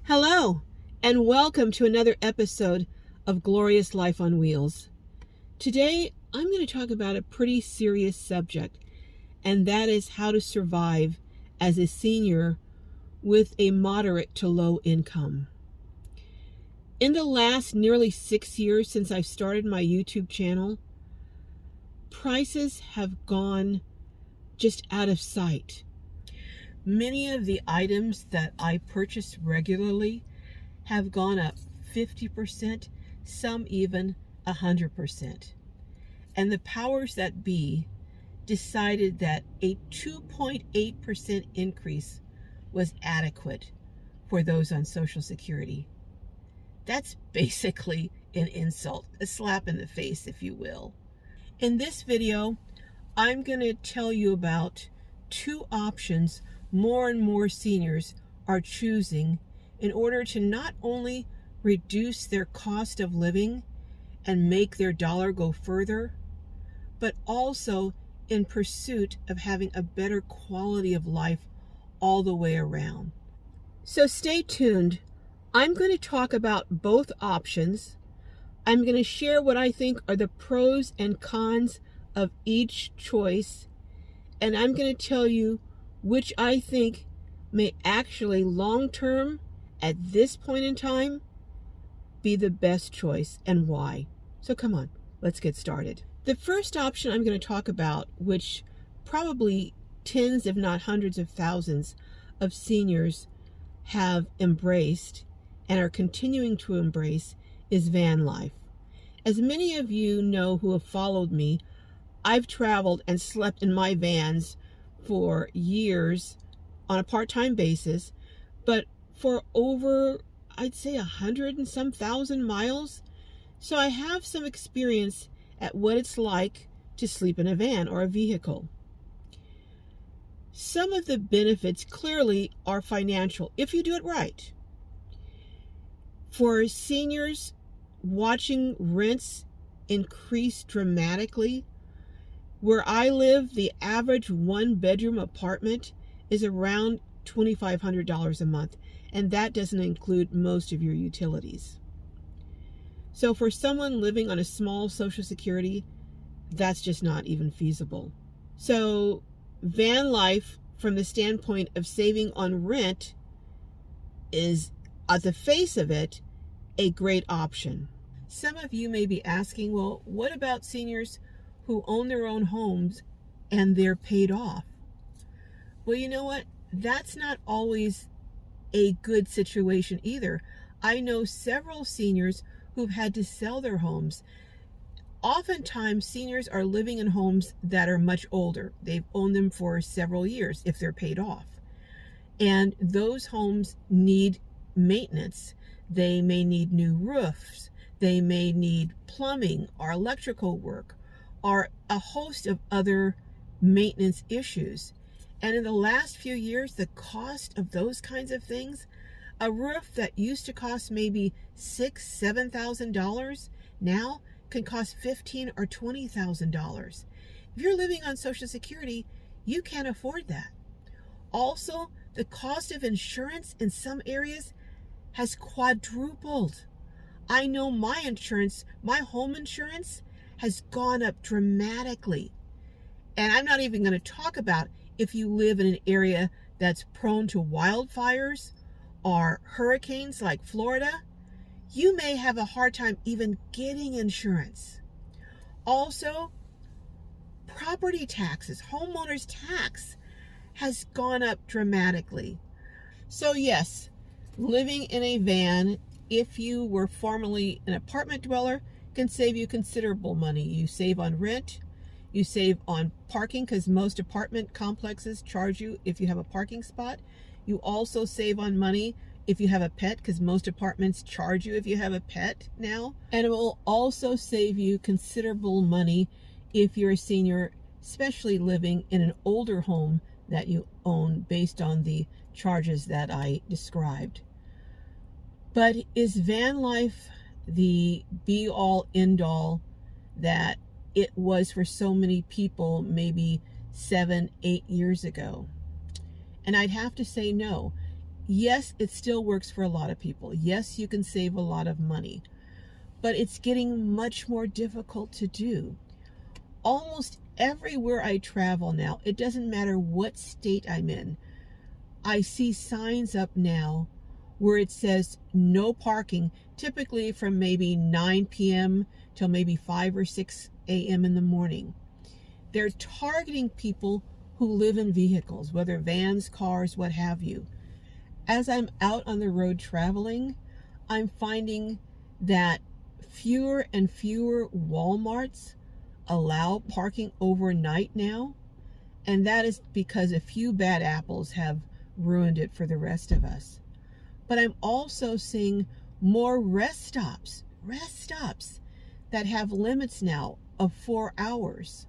Hello, and welcome to another episode of Glorious Life on Wheels. Today, I'm going to talk about a pretty serious subject, and that is how to survive as a senior with a moderate to low income. In the last nearly 6 years since I've started my YouTube channel, prices have gone just out of sight. Many of the items that I purchase regularly have gone up 50%, some even 100%. And the powers that be decided that a 2.8% increase was adequate for those on Social Security. That's basically an insult, a slap in the face, if you will. In this video, I'm going to tell you about two options more and more seniors are choosing in order to not only reduce their cost of living and make their dollar go further, but also in pursuit of having a better quality of life all the way around. So stay tuned. I'm going to talk about both options. I'm going to share what I think are the pros and cons of each choice, and I'm going to tell you which I think may actually long-term, at this point in time, be the best choice and why. So come on, let's get started. The first option I'm going to talk about, which probably tens if not hundreds of thousands of seniors have embraced and are continuing to embrace, is van life. As many of you know who have followed me, I've traveled and slept in my vans for years on a part-time basis, but for over, I'd say 100 and some thousand miles. So I have some experience at what it's like to sleep in a van or a vehicle. Some of the benefits clearly are financial if you do it right. For seniors, watching rents increase dramatically. Where I live, the average one-bedroom apartment is around $2,500 a month, and that doesn't include most of your utilities. So for someone living on a small Social Security, that's just not even feasible. So van life, from the standpoint of saving on rent, is, at the face of it, a great option. Some of you may be asking, well, what about seniors who own their own homes and they're paid off? Well, you know what? That's not always a good situation either. I know several seniors who've had to sell their homes. Oftentimes, seniors are living in homes that are much older. They've owned them for several years if they're paid off. And those homes need maintenance. They may need new roofs. They may need plumbing or electrical work, or a host of other maintenance issues. And in the last few years, the cost of those kinds of things, a roof that used to cost maybe $6,000, $7,000 now can cost $15,000 or $20,000. If you're living on Social Security, you can't afford that. Also, the cost of insurance in some areas has quadrupled. I know my insurance, my home insurance, has gone up dramatically. And I'm not even going to talk about if you live in an area that's prone to wildfires or hurricanes like Florida. You may have a hard time even getting insurance. Also, property taxes, homeowners tax has gone up dramatically. So yes, living in a van, if you were formerly an apartment dweller, can save you considerable money. You save on rent, you save on parking, because most apartment complexes charge you if you have a parking spot. You also save on money if you have a pet, because most apartments charge you if you have a pet now. And it will also save you considerable money if you're a senior, especially living in an older home that you own, based on the charges that I described. But is van life the be-all, end-all that it was for so many people maybe 7, 8 years ago? And I'd have to say no. yes, it still works for a lot of people. Yes, you can save a lot of money, but it's getting much more difficult to do. Almost everywhere I travel now, it doesn't matter what state I'm in, I see signs up now where it says no parking, typically from maybe 9 p.m. till maybe 5 or 6 a.m. in the morning. They're targeting people who live in vehicles, whether vans, cars, what have you. As I'm out on the road traveling, I'm finding that fewer and fewer Walmarts allow parking overnight now, and that is because a few bad apples have ruined it for the rest of us. But I'm also seeing more rest stops that have limits now of 4 hours.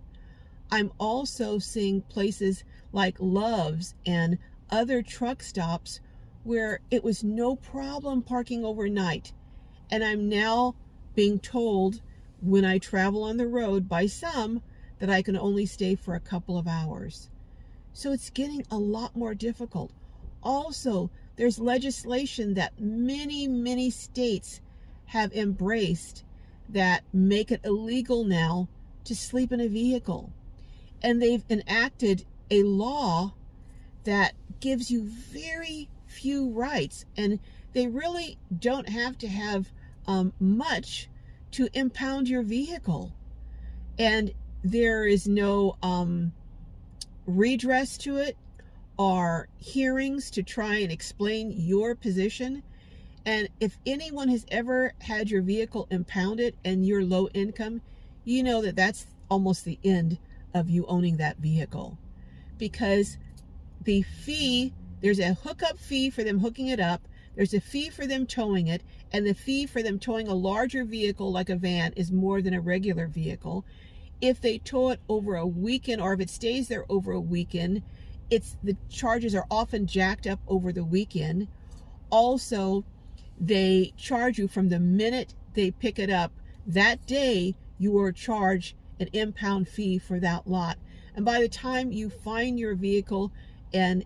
I'm also seeing places like Love's and other truck stops where it was no problem parking overnight. And I'm now being told when I travel on the road by some that I can only stay for a couple of hours. So it's getting a lot more difficult. Also, there's legislation that many states have embraced that make it illegal now to sleep in a vehicle. And they've enacted a law that gives you very few rights, and they really don't have to have much to impound your vehicle. And there is no redress to it or hearings to try and explain your position. And if anyone has ever had your vehicle impounded and you're low income, you know that that's almost the end of you owning that vehicle, because the fee, there's a hookup fee for them hooking it up, there's a fee for them towing it, and the fee for them towing a larger vehicle like a van is more than a regular vehicle. If they tow it over a weekend, or if it stays there over a weekend, the charges are often jacked up over the weekend. Also, they charge you from the minute they pick it up. That day, you are charged an impound fee for that lot. And by the time you find your vehicle and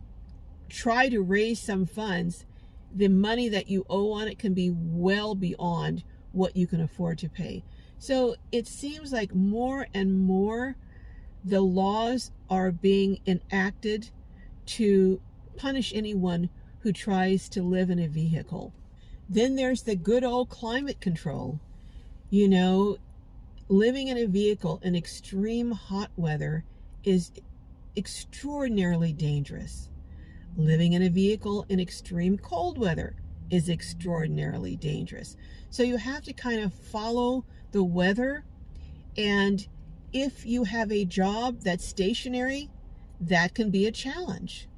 try to raise some funds, the money that you owe on it can be well beyond what you can afford to pay. So it seems like more and more the laws are being enacted to punish anyone who tries to live in a vehicle. Then there's the good old climate control. You know, living in a vehicle in extreme hot weather is extraordinarily dangerous. Living in a vehicle in extreme cold weather is extraordinarily dangerous. So you have to kind of follow the weather. And if you have a job that's stationary, that can be a challenge.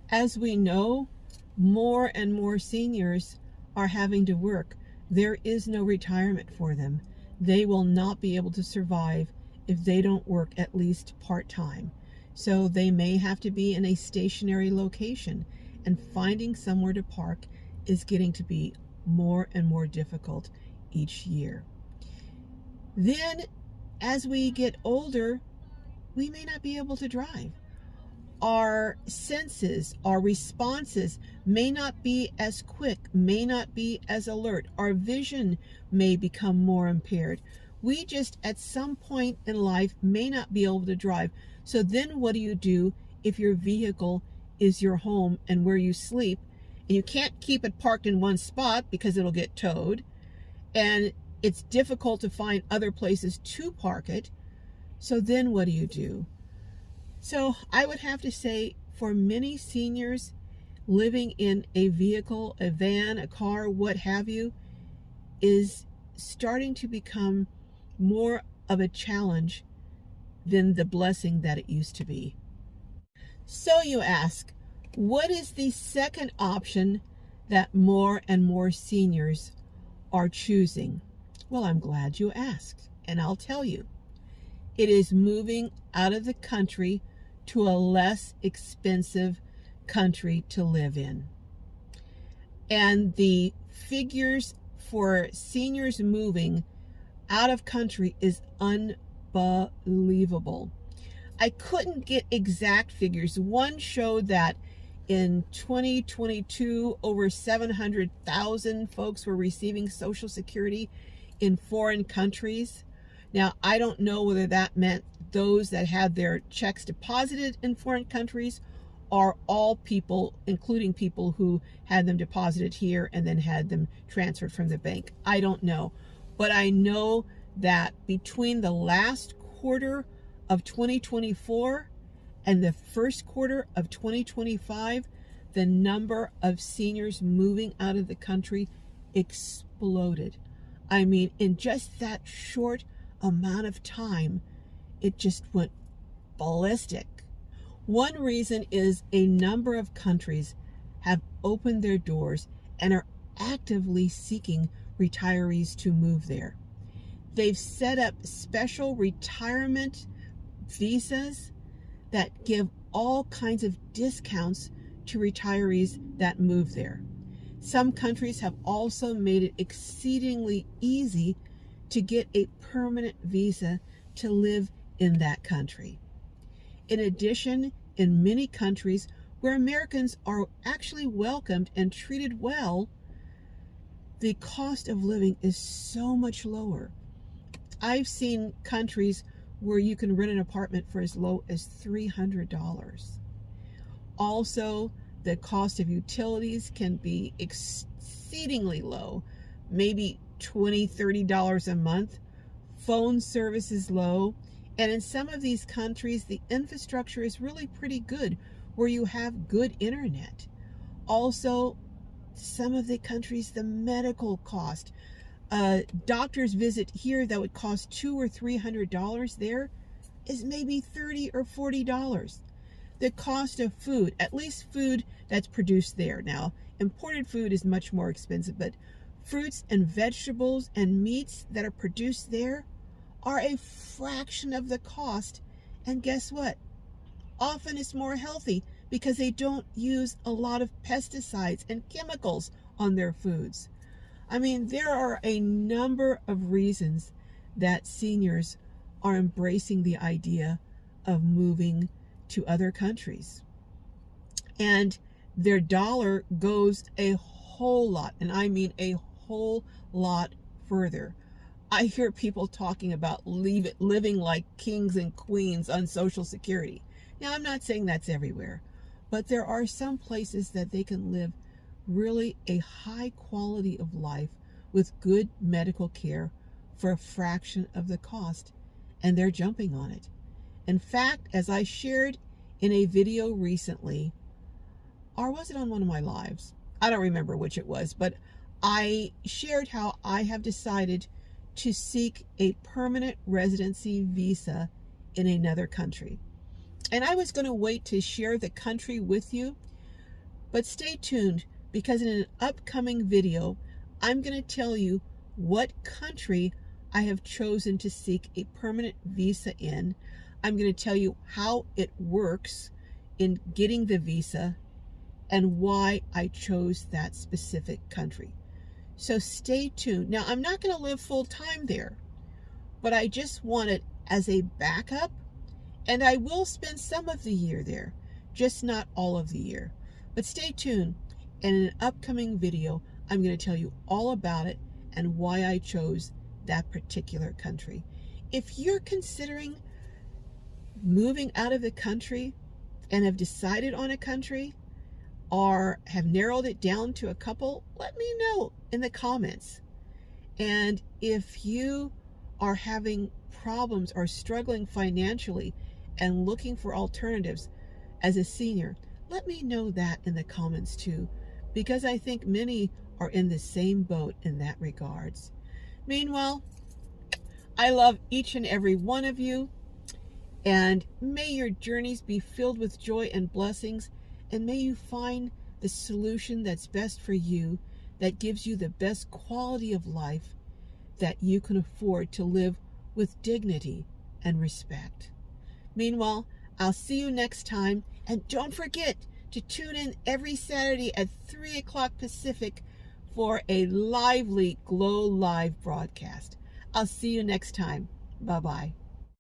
As we know, more and more seniors are having to work. There is no retirement for them. They will not be able to survive if they don't work at least part-time. So they may have to be in a stationary location, and finding somewhere to park is getting to be more and more difficult each year. Then, as we get older, we may not be able to drive. Our senses, our responses may not be as quick, may not be as alert. Our vision may become more impaired. We just, at some point in life, may not be able to drive. So then what do you do if your vehicle is your home and where you sleep, and you can't keep it parked in one spot because it'll get towed, and it's difficult to find other places to park it? So then what do you do? So I would have to say, for many seniors, living in a vehicle, a van, a car, what have you, is starting to become more of a challenge than the blessing that it used to be. So you ask, what is the second option that more and more seniors are choosing? Well, I'm glad you asked, and I'll tell you. It is moving out of the country to a less expensive country to live in. And the figures for seniors moving out of country is unbelievable. I couldn't get exact figures. One showed that In 2022, over 700,000 folks were receiving Social Security in foreign countries. Now, I don't know whether that meant those that had their checks deposited in foreign countries or all people, including people who had them deposited here and then had them transferred from the bank. I don't know. But I know that between the last quarter of 2024 and the first quarter of 2025, the number of seniors moving out of the country exploded. I mean, in just that short amount of time, it just went ballistic. One reason is a number of countries have opened their doors and are actively seeking retirees to move there. They've set up special retirement visas that give all kinds of discounts to retirees that move there. Some countries have also made it exceedingly easy to get a permanent visa to live in that country. In addition, in many countries where Americans are actually welcomed and treated well, the cost of living is so much lower. I've seen countries where you can rent an apartment for as low as $300. Also, the cost of utilities can be exceedingly low, maybe $20, $30 a month. Phone service is low. And in some of these countries, the infrastructure is really pretty good, where you have good internet. Also, some of the countries, the medical cost, doctor's visit here that would cost $200 or $300 there is maybe $30 or $40. The cost of food, at least food that's produced there. Now, imported food is much more expensive, but fruits and vegetables and meats that are produced there are a fraction of the cost. And guess what? Often it's more healthy because they don't use a lot of pesticides and chemicals on their foods. I mean, there are a number of reasons that seniors are embracing the idea of moving to other countries. And their dollar goes a whole lot, and I mean a whole lot further. I hear people talking about living like kings and queens on Social Security. Now, I'm not saying that's everywhere, but there are some places that they can live really a high quality of life with good medical care for a fraction of the cost, and they're jumping on it. In fact, as I shared in a video recently, or was it on one of my lives? I don't remember which it was, but I shared how I have decided to seek a permanent residency visa in another country. And I was going to wait to share the country with you, but stay tuned, because in an upcoming video, I'm going to tell you what country I have chosen to seek a permanent visa in. I'm going to tell you how it works in getting the visa and why I chose that specific country. So stay tuned. Now, I'm not going to live full time there, but I just want it as a backup, and I will spend some of the year there, just not all of the year. But stay tuned. And in an upcoming video, I'm going to tell you all about it and why I chose that particular country. If you're considering moving out of the country and have decided on a country or have narrowed it down to a couple, let me know in the comments. And if you are having problems or struggling financially and looking for alternatives as a senior, let me know that in the comments too, because I think many are in the same boat in that regards. Meanwhile, I love each and every one of you, and may your journeys be filled with joy and blessings, and may you find the solution that's best for you, that gives you the best quality of life that you can afford to live with dignity and respect. Meanwhile, I'll see you next time, and don't forget to tune in every Saturday at 3 o'clock Pacific for a lively Glow Live broadcast. I'll see you next time. Bye-bye.